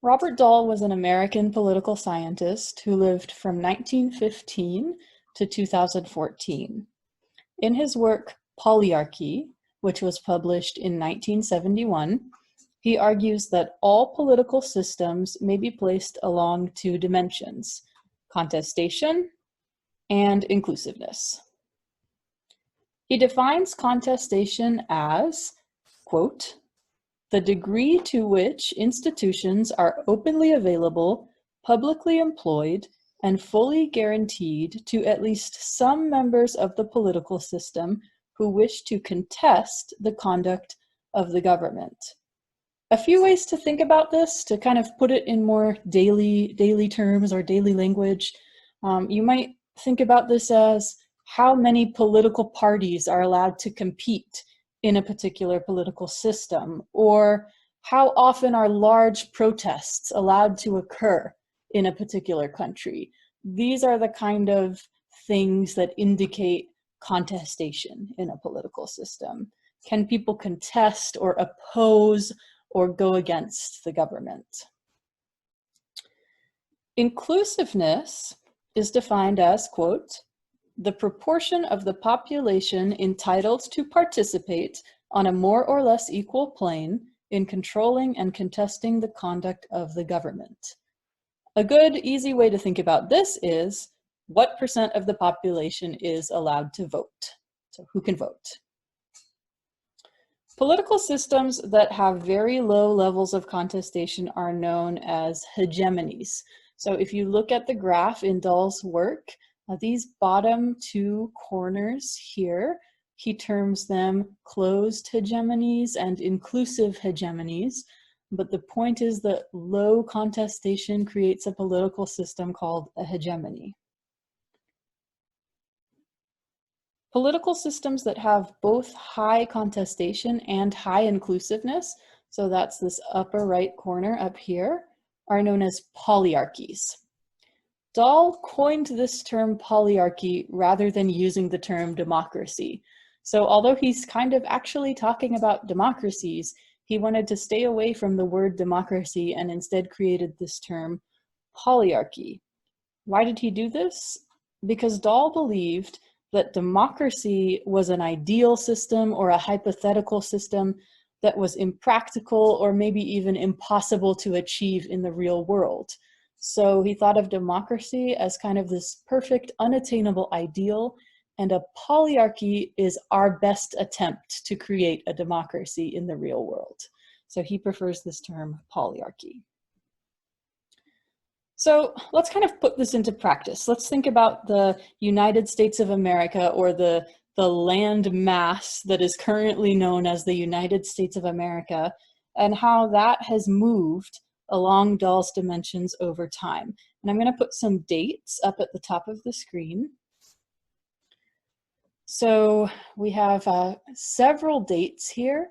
Robert Dahl was an American political scientist who lived from 1915 to 2014. In his work Polyarchy, which was published in 1971, he argues that all political systems may be placed along two dimensions: contestation and inclusiveness. He defines contestation as, quote, the degree to which institutions are openly available, publicly employed, and fully guaranteed to at least some members of the political system who wish to contest the conduct of the government. A few ways to think about this, to kind of put it in more daily terms or daily language. You might think about this as how many political parties are allowed to compete in a particular political system, or how often are large protests allowed to occur in a particular country. These are the kind of things that indicate contestation in a political system. Can people contest or oppose or go against the government? Inclusiveness is defined as, quote, the proportion of the population entitled to participate on a more or less equal plane in controlling and contesting the conduct of the government. A good, easy way to think about this is what percent of the population is allowed to vote? So who can vote? Political systems that have very low levels of contestation are known as hegemonies. So if you look at the graph in Dahl's work, these bottom two corners here, he terms them closed hegemonies and inclusive hegemonies. But the point is that low contestation creates a political system called a hegemony. Political systems that have both high contestation and high inclusiveness, so that's this upper right corner up here, are known as polyarchies. Dahl coined this term polyarchy rather than using the term democracy. So although he's kind of actually talking about democracies, he wanted to stay away from the word democracy and instead created this term polyarchy. Why did he do this? Because Dahl believed that democracy was an ideal system or a hypothetical system that was impractical or maybe even impossible to achieve in the real world. So he thought of democracy as kind of this perfect, unattainable ideal, and a polyarchy is our best attempt to create a democracy in the real world. So he prefers this term polyarchy. So let's kind of put this into practice. Let's think about the United States of America, or the land mass that is currently known as the United States of America, and how that has moved along Dahl's dimensions over time. And I'm going to put some dates up at the top of the screen. So we have several dates here.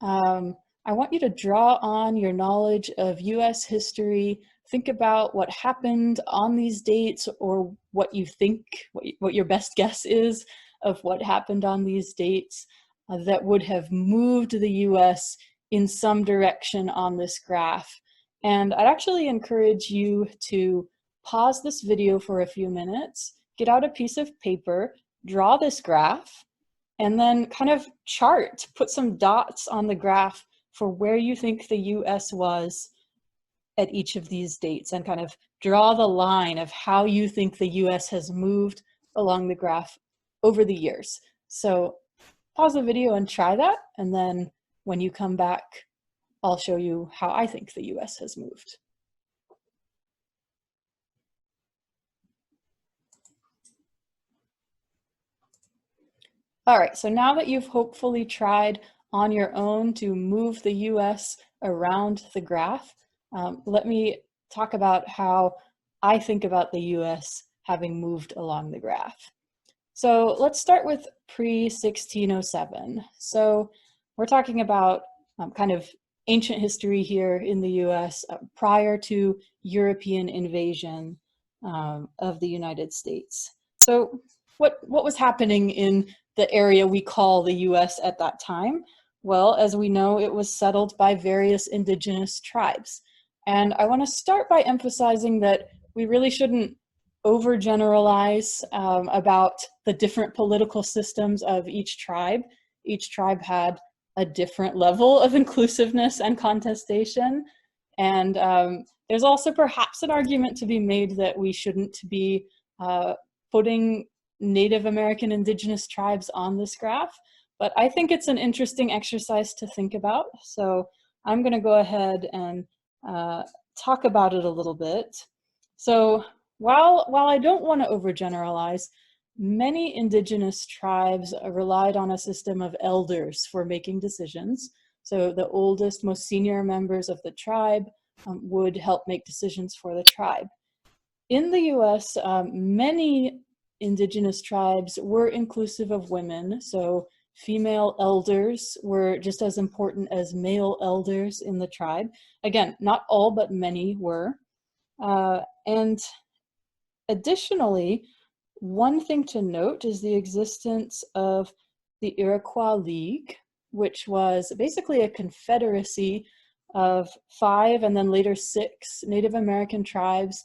I want you to draw on your knowledge of US history. Think about what happened on these dates, or what you think, what your best guess is of what happened on these dates that would have moved the US in some direction on this graph. And I'd actually encourage you to pause this video for a few minutes, get out a piece of paper, draw this graph, and then kind of chart, put some dots on the graph for where you think the US was at each of these dates, and kind of draw the line of how you think the US has moved along the graph over the years. So pause the video and try that, and then when you come back, I'll show you how I think the US has moved. All right, so now that you've hopefully tried on your own to move the US around the graph, let me talk about how I think about the US having moved along the graph. So let's start with pre-1607. So we're talking about kind of ancient history here in the US prior to European invasion of the United States. So what was happening in the area we call the US at that time? Well, as we know, it was settled by various indigenous tribes. And I want to start by emphasizing that we really shouldn't overgeneralize about the different political systems of each tribe. Each tribe had a different level of inclusiveness and contestation. And there's also perhaps an argument to be made that we shouldn't be putting Native American indigenous tribes on this graph. But I think it's an interesting exercise to think about. So I'm going to go ahead and talk about it a little bit. So while I don't want to overgeneralize, many indigenous tribes relied on a system of elders for making decisions. So the oldest, most senior members of the tribe would help make decisions for the tribe. In the US, many indigenous tribes were inclusive of women. So female elders were just as important as male elders in the tribe. Again, not all, but many were. And additionally, one thing to note is the existence of the Iroquois League, which was basically a confederacy of 5 and then later 6 Native American tribes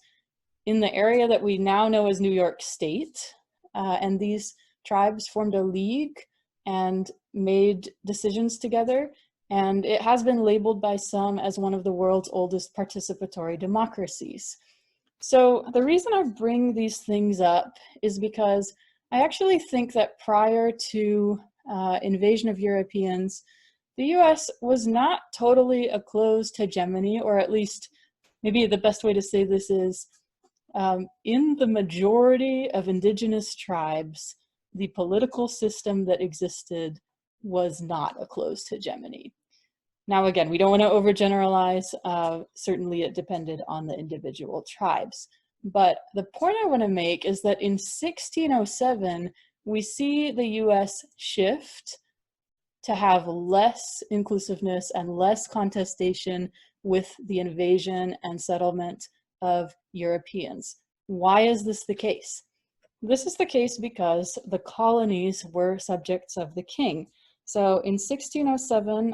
in the area that we now know as New York State. And these tribes formed a league and made decisions together. And it has been labeled by some as one of the world's oldest participatory democracies. So the reason I bring these things up is because I actually think that prior to invasion of Europeans, the US was not totally a closed hegemony, or at least maybe the best way to say this is, in the majority of indigenous tribes, the political system that existed was not a closed hegemony. Now, again, we don't want to overgeneralize. Certainly it depended on the individual tribes. But the point I want to make is that in 1607, we see the US shift to have less inclusiveness and less contestation with the invasion and settlement of Europeans. Why is this the case? This is the case because the colonies were subjects of the king. So in 1607,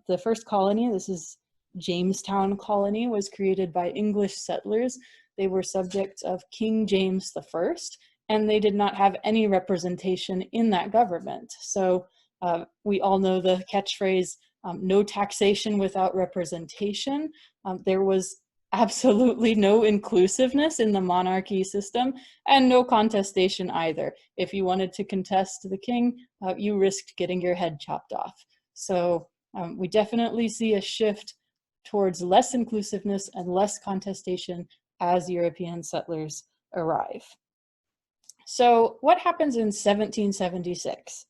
the first colony, this is Jamestown Colony, was created by English settlers. They were subjects of King James I, and they did not have any representation in that government. So we all know the catchphrase, no taxation without representation. There was absolutely no inclusiveness in the monarchy system, and no contestation either. If you wanted to contest the king, you risked getting your head chopped off. So we definitely see a shift towards less inclusiveness and less contestation as European settlers arrive. So what happens in 1776?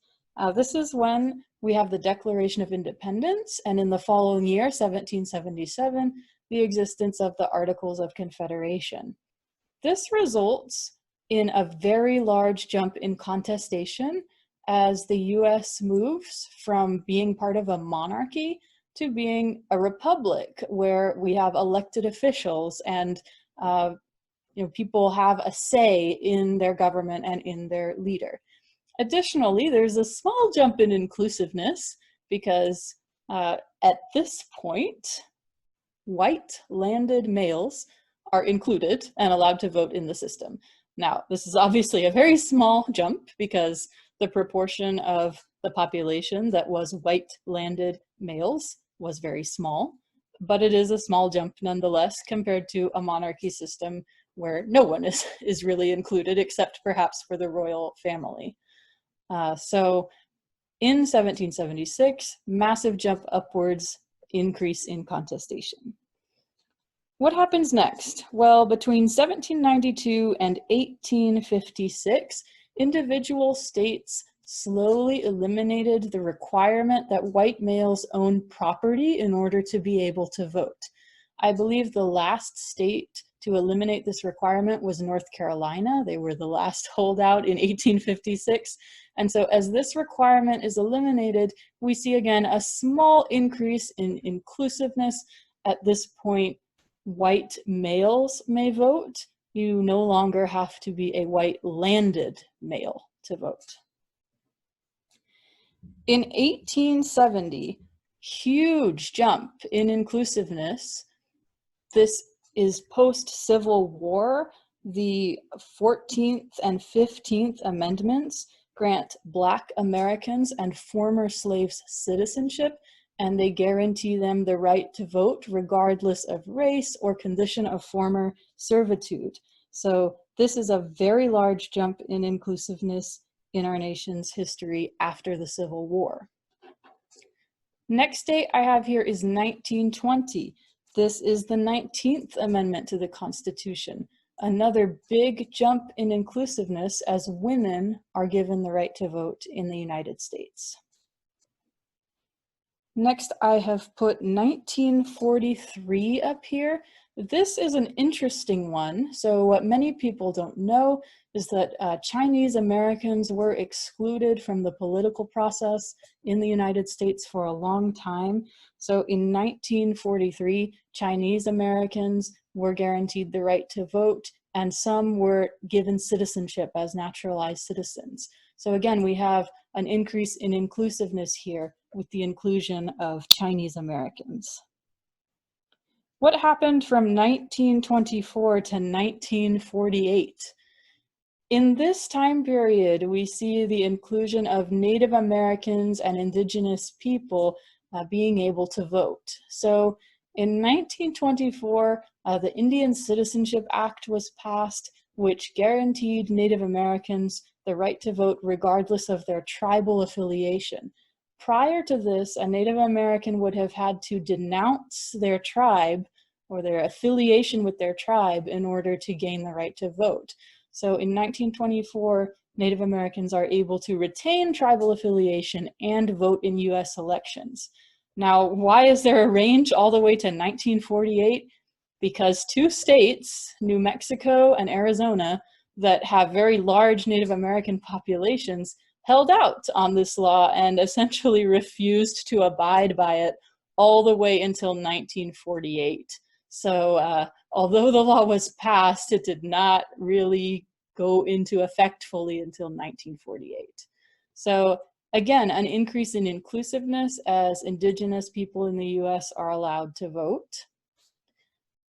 This is when we have the Declaration of Independence, and in the following year, 1777, the existence of the Articles of Confederation. This results in a very large jump in contestation as the US moves from being part of a monarchy to being a republic where we have elected officials and people have a say in their government and in their leader. Additionally, there's a small jump in inclusiveness because at this point, white landed males are included and allowed to vote in the system. Now, this is obviously a very small jump because the proportion of the population that was white landed males was very small, but it is a small jump nonetheless compared to a monarchy system where no one is really included except perhaps for the royal family. So in 1776, massive jump upwards, increase in contestation. What happens next? Well, between 1792 and 1856, individual states slowly eliminated the requirement that white males own property in order to be able to vote. I believe the last state to eliminate this requirement was North Carolina. They were the last holdout in 1856. And so as this requirement is eliminated, we see again a small increase in inclusiveness. At this point, white males may vote. You no longer have to be a white landed male to vote. In 1870, huge jump in inclusiveness. This is post-Civil War. The 14th and 15th Amendments grant Black Americans and former slaves citizenship, and they guarantee them the right to vote regardless of race or condition of former servitude. So this is a very large jump in inclusiveness in our nation's history after the Civil War. Next date I have here is 1920. This is the 19th Amendment to the Constitution. Another big jump in inclusiveness as women are given the right to vote in the United States. Next, I have put 1943 up here. This is an interesting one. So what many people don't know is that Chinese Americans were excluded from the political process in the United States for a long time. So in 1943, Chinese Americans were guaranteed the right to vote, and some were given citizenship as naturalized citizens. So again, we have an increase in inclusiveness here with the inclusion of Chinese Americans. What happened from 1924 to 1948? In this time period, we see the inclusion of Native Americans and Indigenous people being able to vote. So in 1924, the Indian Citizenship Act was passed, which guaranteed Native Americans the right to vote regardless of their tribal affiliation. Prior to this, a Native American would have had to denounce their tribe or their affiliation with their tribe in order to gain the right to vote. So in 1924, Native Americans are able to retain tribal affiliation and vote in US elections. Now, why is there a range all the way to 1948? Because two states, New Mexico and Arizona, that have very large Native American populations held out on this law and essentially refused to abide by it all the way until 1948. So although the law was passed, it did not really go into effect fully until 1948. So again, an increase in inclusiveness as Indigenous people in the US are allowed to vote.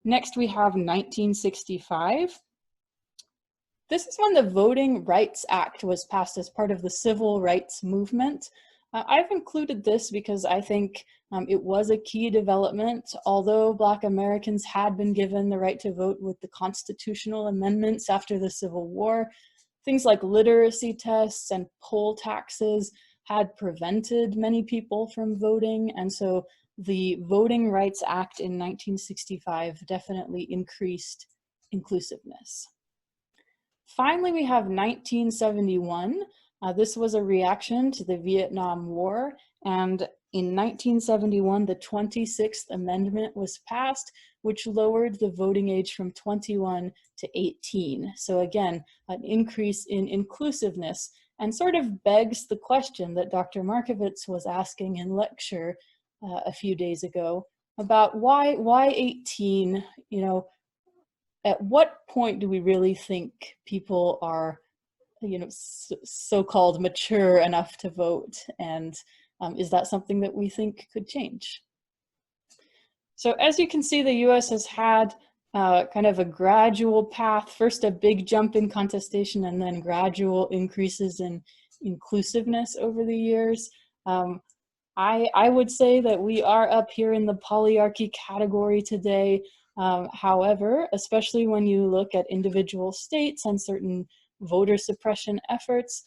Next, we have 1965. This is when the Voting Rights Act was passed as part of the civil rights movement. I've included this because I think it was a key development. Although Black Americans had been given the right to vote with the constitutional amendments after the Civil War, things like literacy tests and poll taxes had prevented many people from voting, and so the Voting Rights Act in 1965 definitely increased inclusiveness. Finally, we have 1971. This was a reaction to the Vietnam War, and in 1971, the 26th Amendment was passed, which lowered the voting age from 21 to 18. So again, an increase in inclusiveness, and sort of begs the question that Dr. Markovits was asking in lecture a few days ago about why 18, you know, at what point do we really think people are, you know, so-called mature enough to vote? And is that something that we think could change? So as you can see, the US has had kind of a gradual path, first a big jump in contestation and then gradual increases in inclusiveness over the years. I would say that we are up here in the polyarchy category today. However, especially when you look at individual states and certain voter suppression efforts,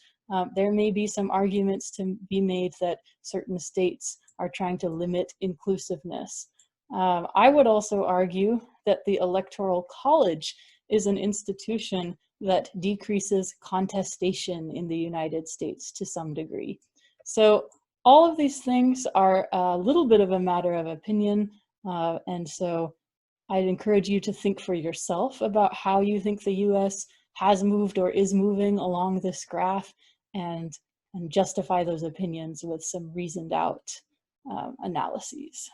there may be some arguments to be made that certain states are trying to limit inclusiveness. I would also argue that the Electoral College is an institution that decreases contestation in the United States to some degree. So all of these things are a little bit of a matter of opinion, and so I'd encourage you to think for yourself about how you think the US has moved or is moving along this graph, and justify those opinions with some reasoned out analyses.